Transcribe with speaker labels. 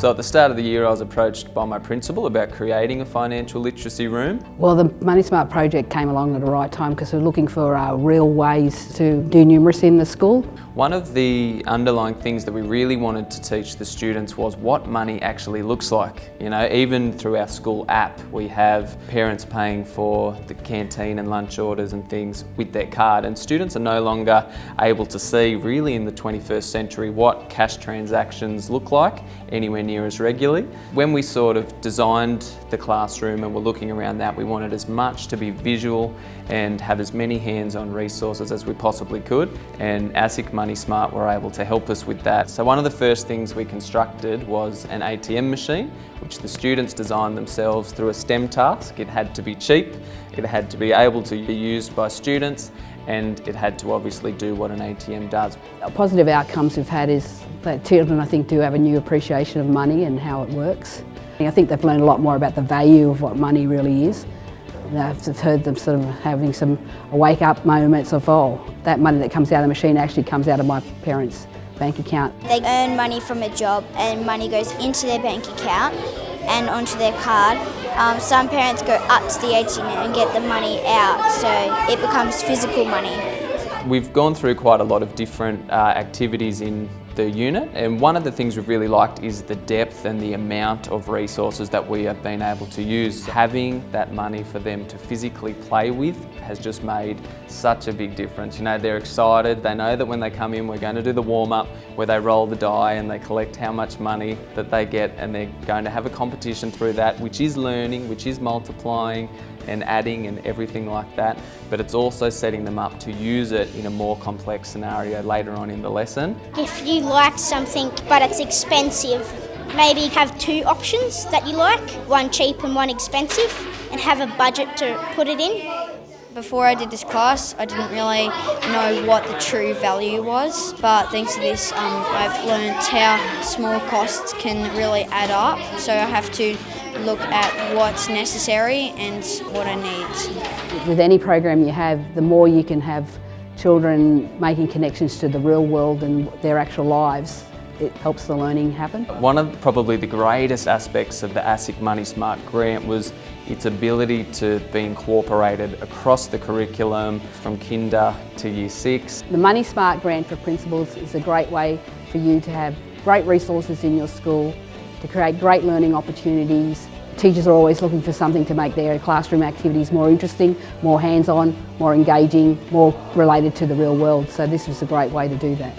Speaker 1: So at the start of the year I was approached by my principal about creating a financial literacy room.
Speaker 2: Well, the Money Smart project came along at the right time because we're looking for real ways to do numeracy in the school.
Speaker 1: One of the underlying things that we really wanted to teach the students was what money actually looks like. You know, even through our school app, we have parents paying for the canteen and lunch orders and things with their card, and students are no longer able to see really in the 21st century what cash transactions look like anywhere near as regularly. When we sort of designed the classroom and were looking around that, we wanted as much to be visual and have as many hands-on resources as we possibly could, and ASIC Money Smart were able to help us with that. So one of the first things we constructed was an ATM machine, which the students designed themselves through a STEM task. It had to be cheap, it had to be able to be used by students, and it had to obviously do what an ATM does.
Speaker 2: Positive outcomes we've had is that children, I think, do have a new appreciation of money and how it works. I think they've learned a lot more about the value of what money really is. I've heard them sort of having some wake-up moments of, oh, that money that comes out of the machine actually comes out of my parents' bank account.
Speaker 3: They earn money from a job and money goes into their bank account and onto their card. Some parents go up to the ATM and get the money out, so it becomes physical money.
Speaker 1: We've gone through quite a lot of different activities in the unit, and one of the things we've really liked is the depth and the amount of resources that we have been able to use. Having that money for them to physically play with has just made such a big difference. You know, they're excited, they know that when they come in we're going to do the warm-up where they roll the die and they collect how much money that they get, and they're going to have a competition through that, which is learning, which is multiplying and adding and everything like that, but it's also setting them up to use it in a more complex scenario later on in the lesson.
Speaker 4: If you like something but it's expensive, maybe have two options that you like, one cheap and one expensive, and have a budget to put it in.
Speaker 5: Before I did this class, I didn't really know what the true value was, but thanks to this, I've learned how small costs can really add up, so I have to look at what's necessary and what I need.
Speaker 2: With any program you have, the more you can have children making connections to the real world and their actual lives, it helps the learning happen.
Speaker 1: One of probably the greatest aspects of the ASIC Money Smart grant was its ability to be incorporated across the curriculum from kinder to year 6.
Speaker 2: The Money Smart grant for principals is a great way for you to have great resources in your school, to create great learning opportunities. Teachers are always looking for something to make their classroom activities more interesting, more hands-on, more engaging, more related to the real world. So this was a great way to do that.